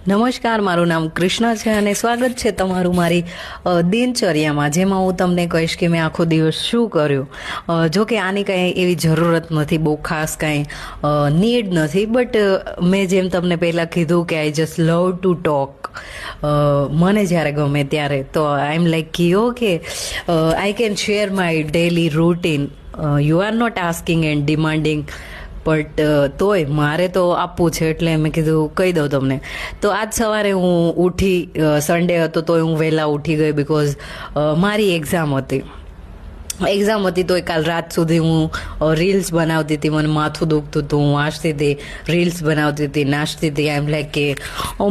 નમસ્કાર, મારું નામ કૃષ્ણા છે અને સ્વાગત છે તમારું મારી દિનચર્યામાં, જેમાં હું તમને કહીશ કે મેં આખો દિવસ શું કર્યું. જો કે આની કાંઈ એવી જરૂરત નથી, બહુ ખાસ કાંઈ નીડ નથી, બટ મેં જેમ તમને પહેલાં કીધું કે I just love to talk. મને જ્યારે ગમે ત્યારે તો આઈ એમ લાઈક કે okay, I can share my daily routine. You are not asking and demanding, but તોય મારે તો આપવું છે એટલે મેં કીધું કહી દઉં તમને. તો આજ સવારે હું ઉઠી, સન્ડે હતો તોય હું વહેલા ઉઠી ગઈ બિકોઝ મારી એક્ઝામ હતી તોય કાલ રાત સુધી હું રીલ્સ બનાવતી હતી. મને માથું દુખતું હતું, હું વાંચતી હતી, રીલ્સ બનાવતી હતી, નાચતી હતી. આઈ એમ લાઈક કે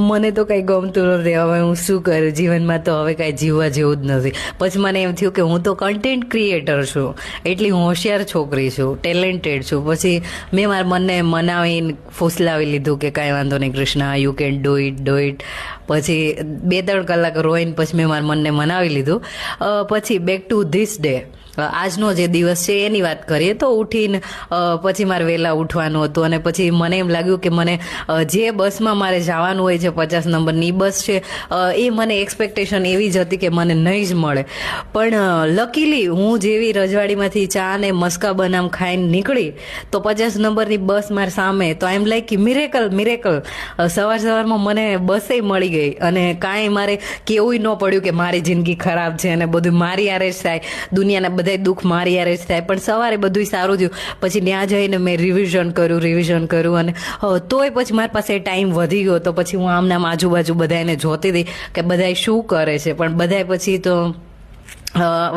મને તો કંઈ ગમતું નથી, હવે હું શું કરું જીવનમાં, તો હવે કાંઈ જીવવા જેવું જ નથી. પછી મને એમ થયું કે હું તો કન્ટેન્ટ ક્રિએટર છું, એટલી હોશિયાર છોકરી છું, ટેલેન્ટેડ છું. પછી મેં મારા મનને મનાવીને ફૂસલાવી લીધું કે કાંઈ વાંધો નહીં Krishna, you can do it. પછી 2-3 કલાક રોઈને પછી મેં મારા મનને મનાવી લીધું. પછી બેક ટુ ધીસ ડે, આજનો જે દિવસ છે એની વાત કરીએ તો ઉઠીને પછી મારે વહેલા ઉઠવાનું હતું અને પછી મને એમ લાગ્યું કે મને જે બસમાં મારે જવાનું હોય છે, 50 નંબરની બસ છે, એ મને એક્સપેક્ટેશન એવી જ હતી કે મને નહીં જ મળે. પણ લકીલી હું જેવી રજવાડીમાંથી ચા ને મસ્કા બનામ ખાઈને નીકળી તો 50 નંબરની બસ મારી સામે. તો આઈ એમ લાઈક મિરેકલ. સવારમાં મને બસે મળી ગઈ અને કાંઈ મારે કેવું ન પડ્યું કે મારી જિંદગી ખરાબ છે અને બધું મારી હારે જ થાય, દુનિયાના બધા દુઃખ મારી હારે જ થાય. પણ સવારે બધું સારું થયું. પછી ત્યાં જઈને મેં રિવિઝન કર્યું અને તોય પછી મારી પાસે ટાઈમ વધી ગયો. તો પછી હું આમનામ આજુબાજુ બધાને જોતી હતી કે બધા શું કરે છે, પણ બધા પછી તો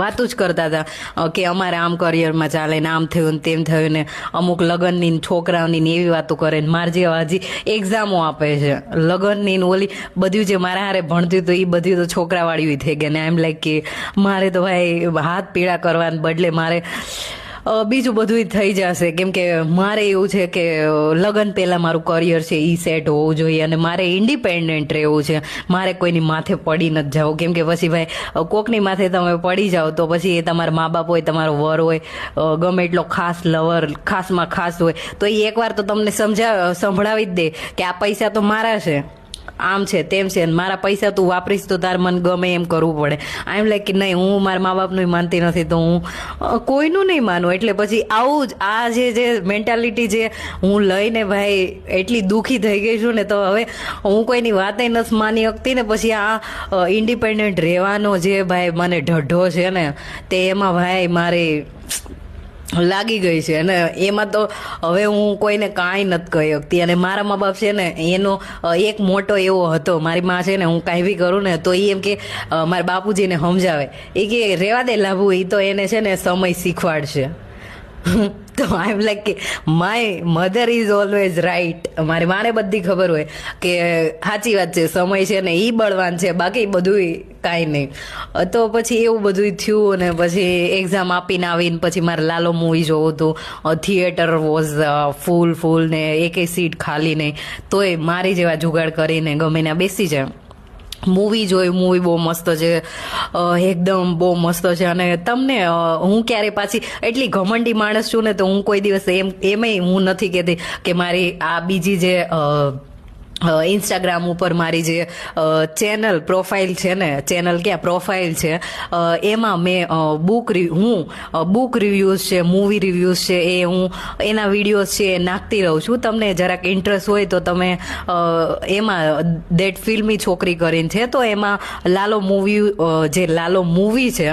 વાતું જ કરતા હતા કે અમારે આમ કરિયરમાં ચાલે ને આમ થયું ને તેમ થયું ને અમુક લગ્નની છોકરાઓની ને એવી વાતો કરે ને મારે જે હજી એક્ઝામો આપે છે લગ્નની ને ઓલી બધું જે મારા હારે ભણતી હતું એ બધું તો છોકરાવાળી થઈ ગયા. ને આઈ એમ લાઈક કે મારે તો ભાઈ હાથ પીળા કરવાને બદલે મારે બીજું બધું થઈ જશે, કેમ કે મારે એવું છે કે લગ્ન પહેલાં મારું કરિયર છે એ સેટ હોવું જોઈએ અને મારે ઇન્ડિપેન્ડન્ટ રહેવું છે. મારે કોઈની માથે પડી નથી જવું, કેમ કે પછી ભાઈ કોકની માથે તમે પડી જાઓ તો પછી એ તમારા મા બાપ હોય, તમારો વર હોય, ગમે એટલો ખાસ લવર, ખાસમાં ખાસ હોય તો એ એકવાર તો તમને સંભળાવી જ દે કે આ પૈસા તો મારા છે, આમ છે તેમ છે, મારા પૈસા તું વાપરીશ તો તાર મને ગમે એમ કરવું પડે. આઈ એમ લાઈક કે નહીં, હું મારા મા બાપનું માનતી નથી તો હું કોઈનું નહીં માનું. એટલે પછી આવું જ આ જે મેન્ટાલિટી જે હું લઈને ભાઈ એટલી દુઃખી થઈ ગઈ છું ને, તો હવે હું કોઈની વાતે નથી માની શકતી ને પછી આ ઇન્ડિપેન્ડન્ટ રહેવાનો જે ભાઈ મને ઢઢો છે ને તે એમાં ભાઈ મારે લાગી ગઈ છે. અને એમાં તો હવે હું કોઈને કાંઈ નથી કહી શકતી. અને મારા મા બાપ છે ને એનો એક મોટો એવો હતો, મારી માં છે ને હું કાંઈ બી કરું ને તો એ એમ કે મારા બાપુજીને સમજાવે, એ કે રહેવા દે લાભુ, એ તો એને છે ને સમય શીખવાડશે. તો આઈ એમ લાઈક કે my mother is always right. મારી માને બધી ખબર હોય કે સાચી વાત છે, સમય છે ને એ બળવાન છે, બાકી બધું કાંઈ નહીં. તો પછી એવું બધું થયું અને પછી એક્ઝામ આપીને આવીને પછી મારે લાલો મૂવી જોવું હતું. થિયેટર વોઝ ફૂલ ને એકેય સીટ ખાલી નહીં, તોય મારી જેવા જુગાડ કરીને ગમે ત્યાં બેસી જાય. મૂવી મૂવી બહુ મસ્ત છે, એકદમ બહુ મસ્ત છે. અને તમને હું ક્યારે પાછી એટલી ઘમંડી માણસ છું ને તો હું કોઈ દિવસ એમેય હું નથી કહેતી કે મારી આ બીજી જે ઇન્સ્ટાગ્રામ ઉપર મારી જે પ્રોફાઇલ છે એમાં મેં બુક રિવ્યૂઝ છે, મૂવી રિવ્યૂઝ છે, એ હું એના વિડીયોઝ છે એ નાખતી રહું છું. તમને જરાક ઇન્ટરેસ્ટ હોય તો તમે એમાં દેટ ફિલ્મી છોકરી કરીને છે, તો એમાં લાલો મૂવી છે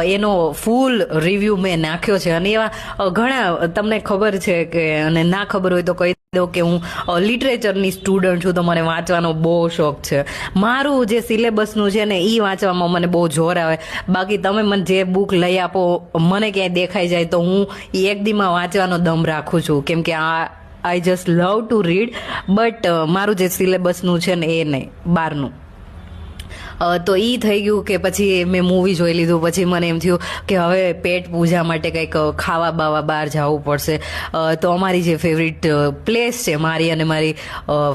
એનો ફૂલ રિવ્યૂ મેં નાખ્યો છે. અને એવા ઘણા તમને ખબર છે કે, અને ના ખબર હોય તો કહી દો કે હું લિટરેચરની સ્ટુડન્ટ છું, તો મને વાંચવાનો બહુ શોખ છે. મારું જે સિલેબસનું છે ને એ વાંચવામાં મને બહુ જોર આવે. બાકી તમે મને જે બુક લઈ આપો, મને ક્યાંય દેખાઈ જાય તો હું એ એક દીમાં વાંચવાનો દમ રાખું છું, કેમ કે I just love two read. But મારું જે સિલેબસનું છે ને એ નહીં, બહારનું. તો એ થઈ ગયું કે પછી મેં મૂવી જોઈ લીધું, પછી મને એમ થયું કે હવે પેટ પૂજા માટે કંઈક ખાવા બાવા બહાર જવું પડશે. તો અમારી જે ફેવરિટ પ્લેસ છે મારી અને મારી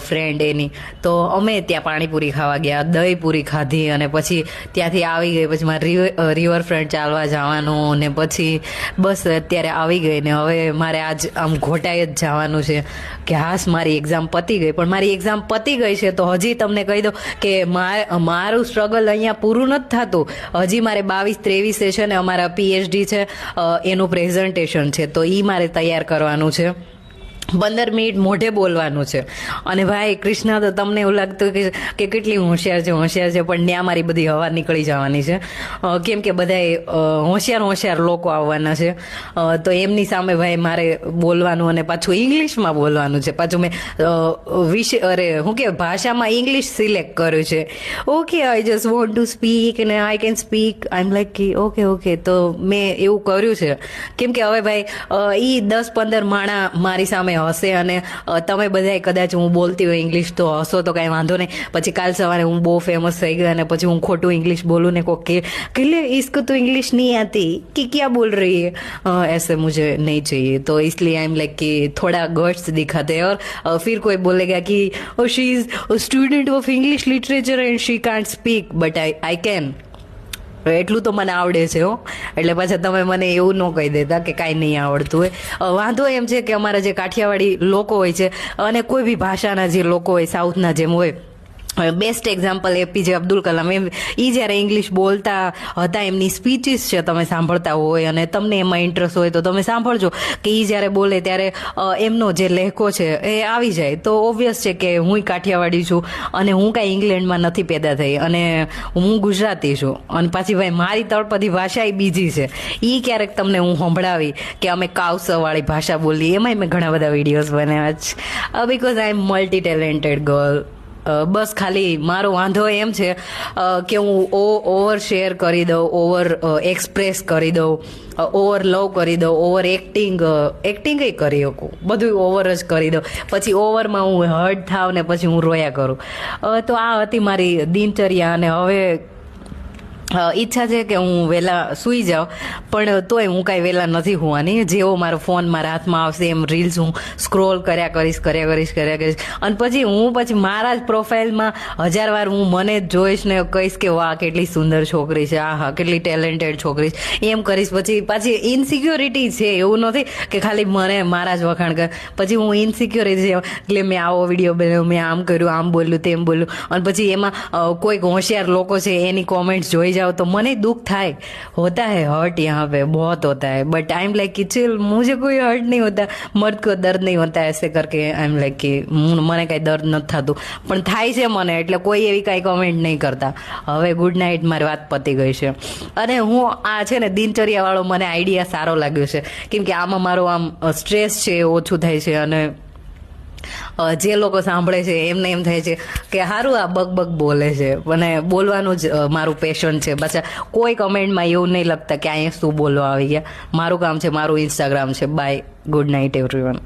ફ્રેન્ડ એની, તો અમે ત્યાં પાણીપુરી ખાવા ગયા, દહીં પૂરી ખાધી અને પછી ત્યાંથી આવી ગઈ. પછી મારે રિવરફ્રન્ટ ચાલવા જવાનું ને પછી બસ અત્યારે આવી ગઈ ને હવે મારે આજ આમ ઘોટાઈ જ જવાનું છે કે હાસ મારી એક્ઝામ પતી ગઈ. પણ મારી એક્ઝામ પતી ગઈ છે તો હજી તમને કહી દઉં કે મારું સ્ટ્રગલ અહીંયા પૂરું નથી થતું. હજી મારે 22-23 છે ને અમારા PhD છે એનું પ્રેઝન્ટેશન છે, તો એ મારે તૈયાર કરવાનું છે. 15 મિનિટ મોઢે બોલવાનું છે. અને ભાઈ કૃષ્ણા, તો તમને એવું લાગતું કે કેટલી હોશિયાર છે, પણ ત્યાં મારી બધી હવા નીકળી જવાની છે. કેમ કે બધા હોશિયાર લોકો આવવાના છે, તો એમની સામે ભાઈ મારે બોલવાનું અને પાછું ઇંગ્લિશમાં બોલવાનું છે. પાછું મેં ભાષામાં ઇંગ્લિશ સિલેક્ટ કર્યું છે. Okay, I just want to speak અને I can speak. I am like okay, તો મેં એવું કર્યું છે. કેમ કે હવે ભાઈ એ 10-15 માણા મારી સામે હશે અને તમે બધા કદાચ હું બોલતી હોય ઇંગ્લિશ તો હશો તો કાંઈ વાંધો નહીં. પછી કાલ સવારે હું બહુ ફેમસ થઈ ગઈ અને પછી હું ખોટું ઇંગ્લિશ બોલું ને કોઈ કે લે इसको तो इंग्लिश नहीं आती कि क्या बोल रही है, ऐसे मुझे नहीं चाहिए. तो इसलिए आई एम लाइक कि थोड़ा गट्स दिखाते हैं. और फिर कोई बोलेगा कि she is student of English literature and she can't speak, but I can. એટલું તો મને આવડે છે હો. એટલે પાછા તમે મને એવું ન કહી દેતા કે કાંઈ નહીં આવડતું હોય. વાંધો એમ છે કે અમારા જે કાઠિયાવાડી લોકો હોય છે અને કોઈ બી ભાષાના જે લોકો હોય સાઉથના જેમ હોય, best example APJ Abdul Kalam, એ જ્યારે ઇંગ્લિશ બોલતા હતા એમની સ્પીચીસ છે તમે સાંભળતા હોય અને તમને એમાં ઇન્ટરેસ્ટ હોય તો તમે સાંભળજો કે એ જ્યારે બોલે ત્યારે એમનો જે લહેકો છે એ આવી જાય. તો ઓબ્વિયસ છે કે હું કાઠિયાવાડી છું અને હું કાંઈ ઇંગ્લેન્ડમાં નથી પેદા થઈ અને હું ગુજરાતી છું. અને પાછી ભાઈ મારી તળપદી ભાષા એ બીજી છે. એ ક્યારેક તમને હું સંભળાવી કે અમે કાવસવાળી ભાષા બોલી, એમાંય મેં ઘણા બધા વિડીયોઝ બનાવ્યા છે because I am multi talented girl. બસ ખાલી મારો વાંધો એમ છે કે હું ઓવર શેર કરી દઉં, ઓવર એક્સપ્રેસ કરી દઉં, ઓવર લવ કરી દઉં, ઓવર એક્ટિંગ કરી શકું, બધું ઓવર જ કરી દઉં. પછી ઓવરમાં હું હર્ટ થાવ ને પછી હું રોયા કરું. તો આ હતી મારી દિનચર્યા. અને હવે ઈચ્છા છે કે હું વહેલા સૂઈ જાઉં, પણ તોય હું કાંઈ વહેલા નથી હોવાની. જેવો મારો ફોન મારા હાથમાં આવશે એમ રીલ્સ હું સ્ક્રોલ કર્યા કરીશ. અને પછી મારા જ પ્રોફાઇલમાં 1000 વાર હું મને જ જોઈશ ને કહીશ કે વાહ કેટલી સુંદર છોકરી છે, હા કેટલી ટેલેન્ટેડ છોકરી છે, એમ કરીશ. પાછી ઇનસિક્યોરિટી છે, એવું નથી કે ખાલી મને મારા જ વખાણ કર. પછી હું ઇનસિક્યોરિટી છે એટલે મેં આવો વિડીયો બનાવ્યો, મેં આમ કર્યું, આમ બોલ્યું, તેમ બોલ્યું. અને પછી એમાં કોઈક હોશિયાર લોકો છે એની કોમેન્ટ્સ જોઈ जाओ तो मने दुख थाय, होता है हर्ट, यहाँ पे बहुत होता है. बट आई एम लाइक कि चिल, मुझे कोई हर्ट नहीं होता, मर्द को दर्द नहीं होता, ऐसे करके आई एम लाइक कि મને કાંઈ દર્દ નથી થતું, પણ થાય છે મને, એટલે કોઈ એવી કાંઈ કમેન્ટ નહીં કરતા. હવે ગુડ નાઇટ, મારી વાત પતી ગઈ છે. અને હું આ છે ને દિનચર્યા વાળો મને આઈડિયા સારો લાગ્યો છે, કેમ કે આમાં મારો આમ સ્ટ્રેસ છે એ ઓછું થાય છે. અને જે લોકો સાંભળે છે એમને એમ થાય છે કે સારું આ બક બોલે છે, અને બોલવાનું જ મારું પેશન છે. પાછા કોઈ કમેન્ટમાં એવું નહીં લખતા કે અહીંયા શું બોલવા આવી ગયા. મારું કામ છે, મારું ઇન્સ્ટાગ્રામ છે. Bye, good night everyone.